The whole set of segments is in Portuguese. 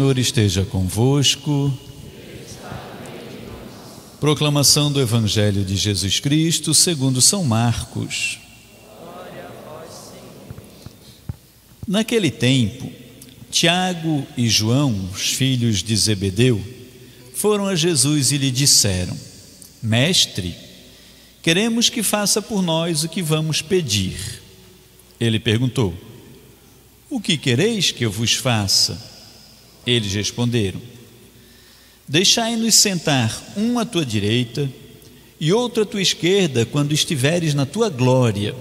Senhor esteja convosco. Proclamação do Evangelho de Jesus Cristo segundo São Marcos. Naquele tempo, Tiago e João, os filhos de Zebedeu, foram a Jesus e lhe disseram: Mestre, queremos que faça por nós o que vamos pedir. Ele perguntou: O que quereis que eu vos faça? Eles responderam: Deixai-nos sentar um à tua direita e outro à tua esquerda quando estiveres na tua glória.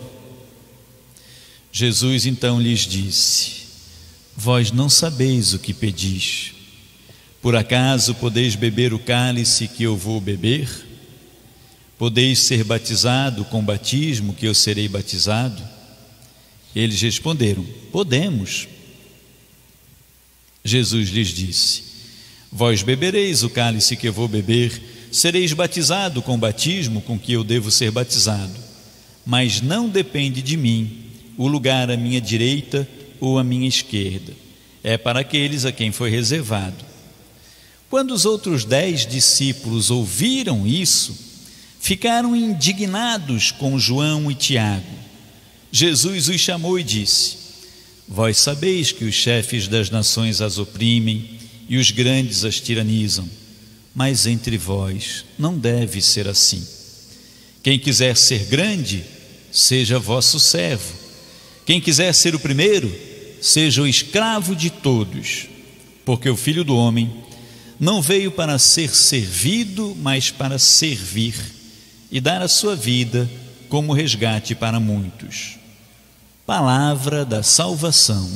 Jesus então lhes disse: Vós não sabeis o que pedis. Por acaso podeis beber o cálice que eu vou beber? Podeis ser batizado com o batismo que eu serei batizado? Eles responderam: Podemos. Jesus lhes disse: Vós bebereis o cálice que eu vou beber, sereis batizado com o batismo com que eu devo ser batizado, mas não depende de mim o lugar à minha direita ou à minha esquerda, é para aqueles a quem foi reservado. Quando os outros 10 discípulos ouviram isso, ficaram indignados com João e Tiago. Jesus os chamou e disse: Vós sabeis que os chefes das nações as oprimem e os grandes as tiranizam, mas entre vós não deve ser assim. Quem quiser ser grande, seja vosso servo. Quem quiser ser o primeiro, seja o escravo de todos, porque o Filho do Homem não veio para ser servido, mas para servir e dar a sua vida como resgate para muitos. Palavra da salvação.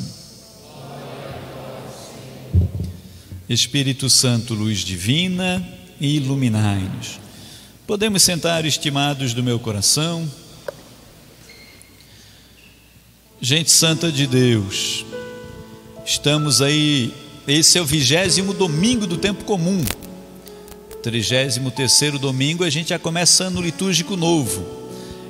Espírito Santo, luz divina, iluminai-nos. Podemos sentar, estimados do meu coração. Gente santa de Deus, estamos aí, esse é o 20º domingo do tempo comum, 33º domingo, a gente já começa ano litúrgico novo.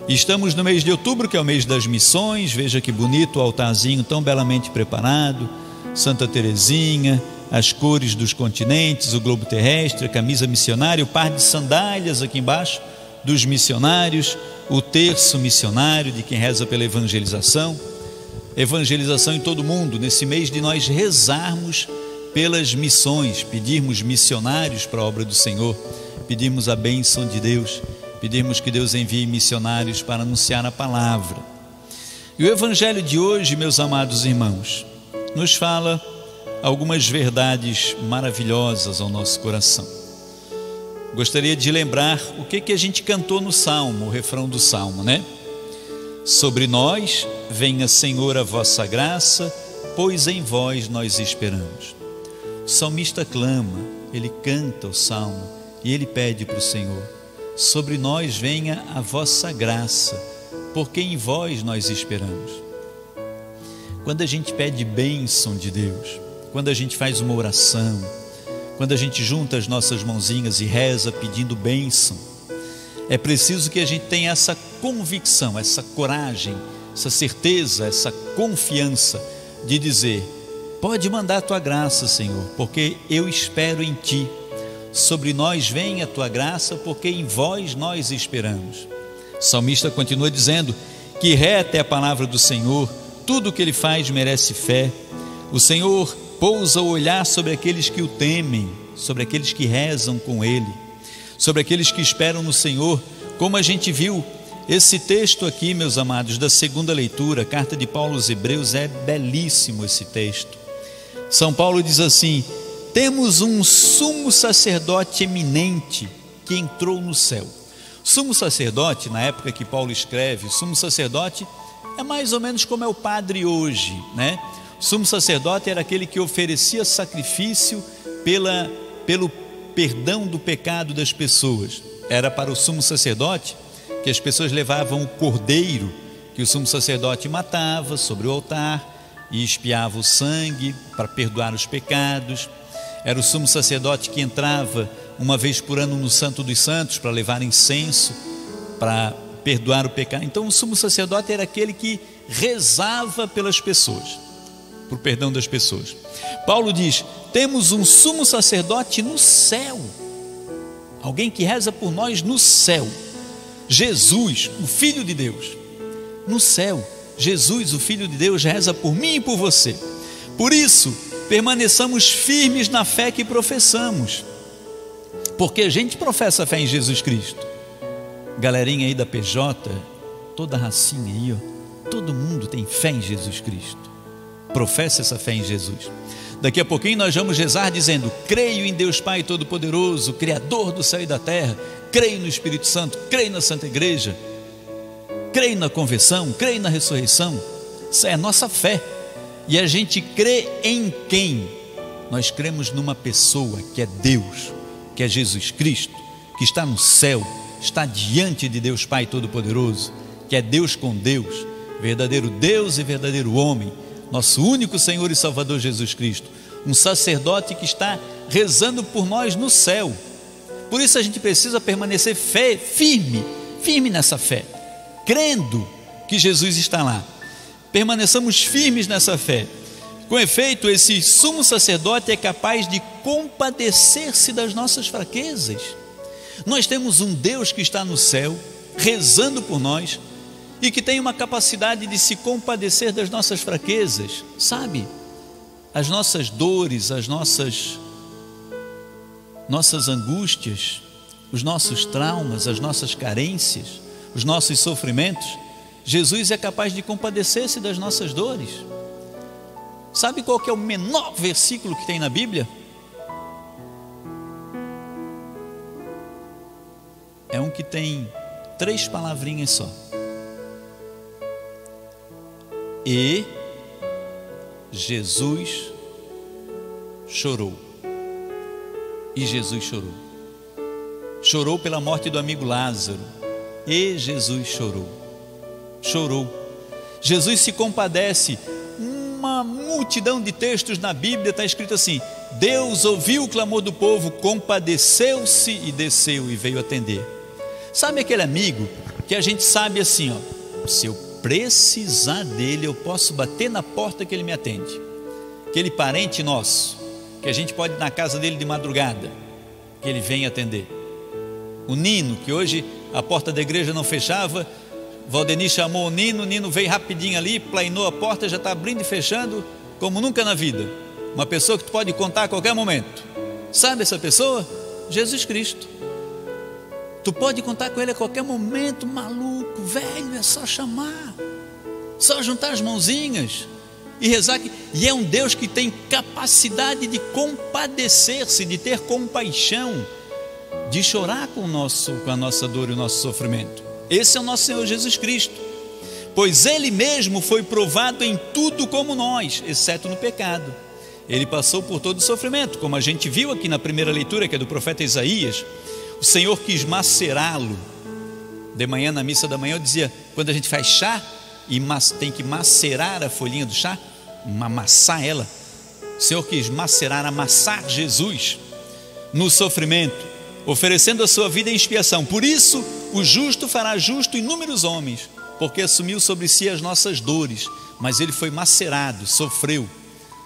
Estamos no mês de outubro, que é o mês das missões. Veja que bonito o altarzinho tão belamente preparado, Santa Teresinha, as cores dos continentes, o globo terrestre, a camisa missionária, o par de sandálias aqui embaixo dos missionários, o terço missionário de quem reza pela evangelização em todo o mundo, nesse mês de nós rezarmos pelas missões, pedirmos missionários para a obra do Senhor, pedirmos a bênção de Deus, pedirmos que Deus envie missionários para anunciar a palavra. E o Evangelho de hoje, meus amados irmãos, nos fala algumas verdades maravilhosas ao nosso coração. Gostaria de lembrar o que a gente cantou no Salmo, o refrão do Salmo, né? Sobre nós venha, Senhor, a vossa graça, pois em vós nós esperamos. O salmista clama, ele canta o salmo e ele pede para o Senhor: sobre nós venha a vossa graça, porque em vós nós esperamos. Quando a gente pede bênção de Deus, quando a gente faz uma oração, quando a gente junta as nossas mãozinhas e reza pedindo bênção, é preciso que a gente tenha essa convicção, essa coragem, essa certeza, essa confiança de dizer: pode mandar a tua graça, Senhor, porque eu espero em ti. Sobre nós vem a tua graça, porque em vós nós esperamos. O salmista continua dizendo que reta é a palavra do Senhor, tudo o que ele faz merece fé. O Senhor pousa o olhar sobre aqueles que o temem, sobre aqueles que rezam com ele, sobre aqueles que esperam no Senhor. Como a gente viu, esse texto aqui, meus amados, da segunda leitura, carta de Paulo aos Hebreus, é belíssimo esse texto. São Paulo diz assim: temos um sumo sacerdote eminente que entrou no céu. Sumo sacerdote, na época que Paulo escreve, sumo sacerdote é mais ou menos como é o padre hoje, né? O sumo sacerdote era aquele que oferecia sacrifício pelo perdão do pecado das pessoas. Era para o sumo sacerdote que as pessoas levavam o cordeiro que o sumo sacerdote matava sobre o altar e espiava o sangue para perdoar os pecados. Era o sumo sacerdote que entrava uma vez por ano no Santo dos Santos para levar incenso, para perdoar o pecado. Então o sumo sacerdote era aquele que rezava pelas pessoas. para o perdão das pessoas. Paulo diz: temos um sumo sacerdote no céu, alguém que reza por nós no céu, Jesus, o Filho de Deus. No céu, Jesus, o Filho de Deus, reza por mim e por você. Por isso, permaneçamos firmes na fé que professamos, porque a gente professa a fé em Jesus Cristo. Galerinha aí da PJ, toda a racinha aí, ó, todo mundo tem fé em Jesus Cristo, professa essa fé em Jesus. Daqui a pouquinho nós vamos rezar dizendo: creio em Deus Pai Todo-Poderoso, Criador do céu e da terra, creio no Espírito Santo, creio na Santa Igreja, creio na conversão, creio na ressurreição. Isso é a nossa fé. E a gente crê em quem? Nós cremos numa pessoa que é Deus, que é Jesus Cristo, que está no céu, está diante de Deus Pai Todo-Poderoso, que é Deus com Deus, verdadeiro Deus e verdadeiro homem, nosso único Senhor e Salvador Jesus Cristo, um sacerdote que está rezando por nós no céu. Por isso a gente precisa permanecer firme nessa fé, crendo que Jesus está lá. Permaneçamos firmes nessa fé. Com efeito, esse sumo sacerdote é capaz de compadecer-se das nossas fraquezas. Nós temos um Deus que está no céu, rezando por nós, e que tem uma capacidade de se compadecer das nossas fraquezas, sabe? As nossas dores, as nossas angústias, os nossos traumas, as nossas carências, os nossos sofrimentos. Jesus é capaz de compadecer-se das nossas dores. Sabe qual que é o menor versículo que tem na Bíblia? É um que tem 3 palavrinhas só. E Jesus chorou. E Jesus chorou. Chorou pela morte do amigo Lázaro. E Jesus chorou. Chorou. Jesus se compadece. Uma multidão de textos na Bíblia está escrito assim: Deus ouviu o clamor do povo, compadeceu-se e desceu e veio atender. Sabe aquele amigo que a gente sabe assim, ó, se eu precisar dele, eu posso bater na porta que ele me atende. Aquele parente nosso, que a gente pode ir na casa dele de madrugada, que ele vem atender. O Nino, que hoje a porta da igreja não fechava, Valdeni chamou o Nino veio rapidinho ali, plainou a porta, já está abrindo e fechando, como nunca na vida. Uma pessoa que tu pode contar a qualquer momento. Sabe essa pessoa? Jesus Cristo. Tu pode contar com ele a qualquer momento, maluco, velho, é só chamar, só juntar as mãozinhas e rezar. E é um Deus que tem capacidade de compadecer-se, de ter compaixão, de chorar com a nossa dor e o nosso sofrimento. Esse é o nosso Senhor Jesus Cristo, pois Ele mesmo foi provado em tudo como nós, exceto no pecado. Ele passou por todo o sofrimento, como a gente viu aqui na primeira leitura, que é do profeta Isaías. O Senhor quis macerá-lo. De manhã, na missa da manhã, eu dizia, quando a gente faz chá e tem que macerar a folhinha do chá, amassar ela, o Senhor quis macerar, amassar Jesus no sofrimento, oferecendo a sua vida em expiação. Por isso o justo fará justo inúmeros homens, porque assumiu sobre si as nossas dores. Mas ele foi macerado, sofreu,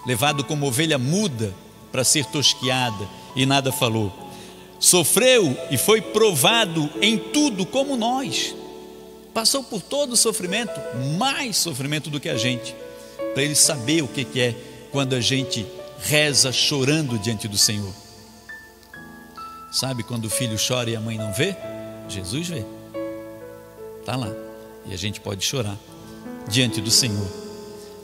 levado como ovelha muda para ser tosquiada, e nada falou. Sofreu e foi provado em tudo como nós. Passou por todo o sofrimento, mais sofrimento do que a gente, para ele saber o que é quando a gente reza chorando diante do Senhor. Sabe quando o filho chora e a mãe não vê? Jesus vê, está lá, e a gente pode chorar diante do Senhor,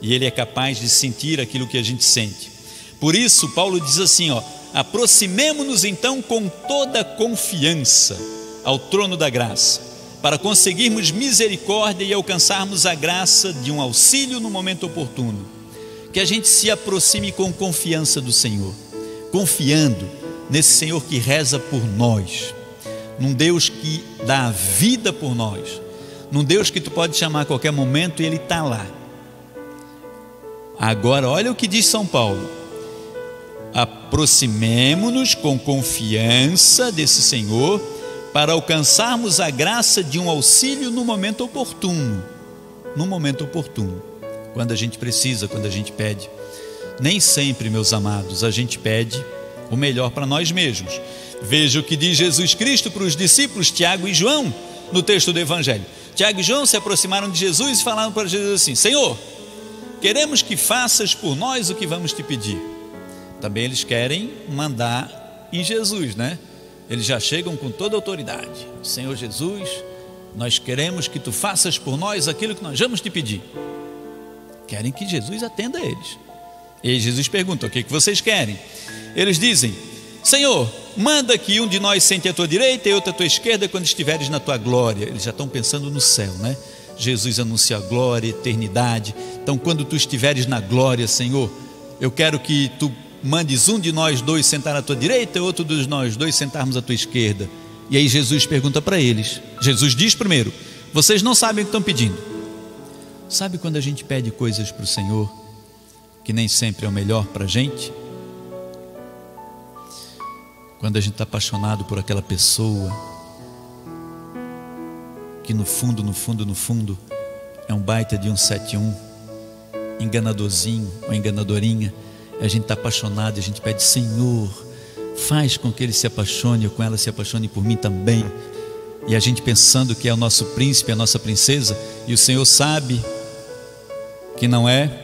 e Ele é capaz de sentir aquilo que a gente sente. Por isso Paulo diz assim, ó: aproximemo-nos então com toda confiança ao trono da graça, para conseguirmos misericórdia e alcançarmos a graça de um auxílio no momento oportuno. Que a gente se aproxime com confiança do Senhor, confiando nesse Senhor que reza por nós, num Deus que dá a vida por nós, num Deus que tu pode chamar a qualquer momento e Ele está lá. Agora olha o que diz São Paulo: aproximemo-nos com confiança desse Senhor, para alcançarmos a graça de um auxílio no momento oportuno. No momento oportuno. quando a gente precisa, quando a gente pede. Nem sempre, meus amados, a gente pede o melhor para nós mesmos. Veja o que diz Jesus Cristo para os discípulos Tiago e João no texto do Evangelho. Tiago e João se aproximaram de Jesus e falaram para Jesus assim: Senhor, queremos que faças por nós o que vamos te pedir. Também eles querem mandar em Jesus, né? Eles já chegam com toda a autoridade. Senhor Jesus, nós queremos que tu faças por nós aquilo que nós vamos te pedir. Querem que Jesus atenda a eles. E aí Jesus pergunta: o que vocês querem? Eles dizem: Senhor, manda que um de nós sente à tua direita e outro à tua esquerda quando estiveres na tua glória. Eles já estão pensando no céu, né? Jesus anuncia a glória, a eternidade. Então, quando tu estiveres na glória, Senhor, eu quero que tu mandes um de nós dois sentar à tua direita e outro dos nós dois sentarmos à tua esquerda. E aí Jesus pergunta para eles. Jesus diz primeiro: vocês não sabem o que estão pedindo. Sabe quando a gente pede coisas para o Senhor que nem sempre é o melhor para a gente? Quando a gente está apaixonado por aquela pessoa que no fundo é um baita de 171, enganadorzinho ou enganadorinha, a gente está apaixonado e a gente pede: Senhor, faz com que ele se apaixone ou com ela se apaixone por mim também. E a gente pensando que é o nosso príncipe, a nossa princesa, e o Senhor sabe que não é.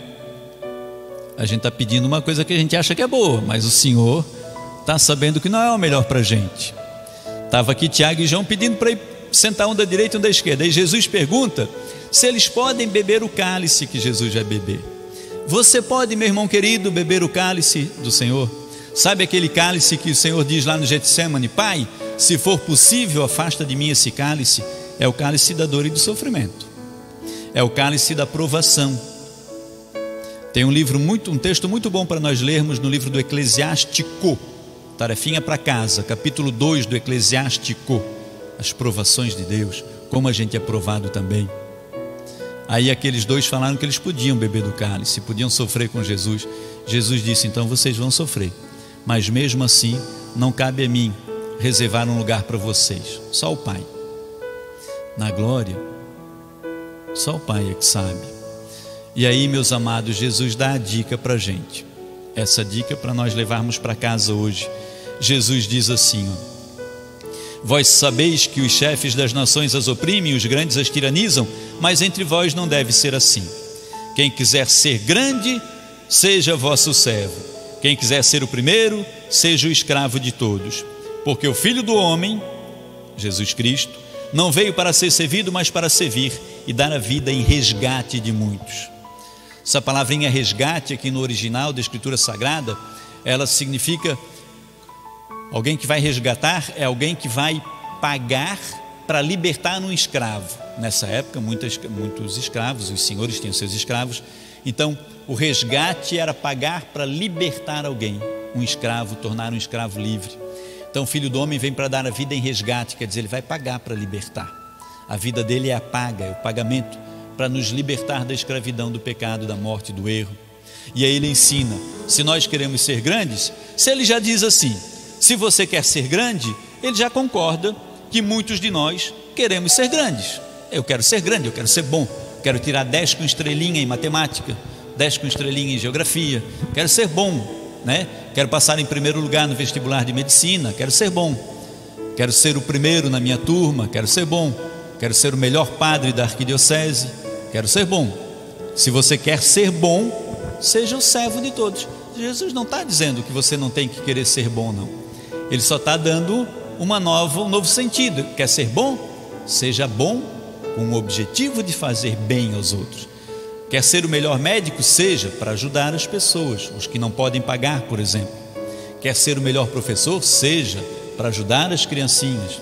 A gente está pedindo uma coisa que a gente acha que é boa, mas o Senhor está sabendo que não é o melhor para a gente. Estava aqui Tiago e João pedindo para ir sentar um da direita e um da esquerda. Aí Jesus pergunta se eles podem beber o cálice que Jesus vai beber. Você pode, meu irmão querido, beber o cálice do Senhor? Sabe aquele cálice que o Senhor diz lá no Getsemane: Pai, se for possível, afasta de mim esse cálice? É o cálice da dor e do sofrimento, é o cálice da provação. Tem um texto muito bom para nós lermos no livro do Eclesiástico, tarefinha para casa, capítulo 2 do Eclesiástico, as provações de Deus, como a gente é provado também. Aí aqueles dois falaram que eles podiam beber do cálice, podiam sofrer com Jesus. Jesus disse: então vocês vão sofrer, mas mesmo assim não cabe a mim reservar um lugar para vocês, só o Pai. Na glória, só o Pai é que sabe. E aí, meus amados, Jesus dá a dica para a gente, essa dica para nós levarmos para casa hoje. Jesus diz assim: vós sabeis que os chefes das nações as oprimem, os grandes as tiranizam, mas entre vós não deve ser assim. Quem quiser ser grande, seja vosso servo. Quem quiser ser o primeiro, seja o escravo de todos. Porque o Filho do Homem, Jesus Cristo, não veio para ser servido, mas para servir e dar a vida em resgate de muitos. Essa palavrinha resgate aqui no original da Escritura Sagrada, ela significa alguém que vai resgatar, é alguém que vai pagar para libertar um escravo. Nessa época, muitos escravos, os senhores tinham seus escravos. Então, o resgate era pagar para libertar alguém, um escravo, tornar um escravo livre. Então, o Filho do Homem vem para dar a vida em resgate, quer dizer, ele vai pagar para libertar. A vida dele é a paga, é o pagamento para nos libertar da escravidão, do pecado, da morte, do erro. E aí ele ensina, se nós queremos ser grandes, se ele já diz assim, se você quer ser grande, ele já concorda que muitos de nós queremos ser grandes. Eu quero ser grande, eu quero ser bom, quero tirar 10 com estrelinha em matemática, 10 com estrelinha em geografia, quero ser bom, né? Quero passar em primeiro lugar no vestibular de medicina, quero ser bom, quero ser o primeiro na minha turma, quero ser bom, quero ser o melhor padre da arquidiocese, quero ser bom. Se você quer ser bom, seja o servo de todos. Jesus não está dizendo que você não tem que querer ser bom, não. Ele só está dando um novo sentido. Quer ser bom? Seja bom com o objetivo de fazer bem aos outros. Quer ser o melhor médico? Seja para ajudar as pessoas, os que não podem pagar, por exemplo. Quer ser o melhor professor? Seja para ajudar as criancinhas.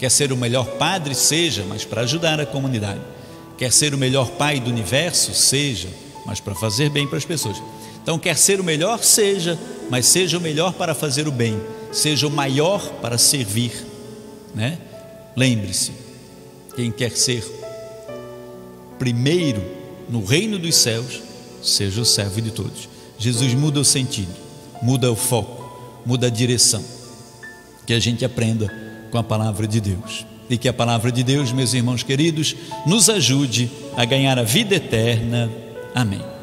Quer ser o melhor padre? Seja, mas para ajudar a comunidade. Quer ser o melhor pai do universo? Seja, mas para fazer bem para as pessoas. Então, quer ser o melhor? Seja, mas seja o melhor para fazer o bem. Seja o maior para servir, né? Lembre-se, quem quer ser primeiro no reino dos céus, seja o servo de todos. Jesus muda o sentido, muda o foco, muda a direção. Que a gente aprenda com a palavra de Deus. E que a palavra de Deus, meus irmãos queridos, nos ajude a ganhar a vida eterna. Amém.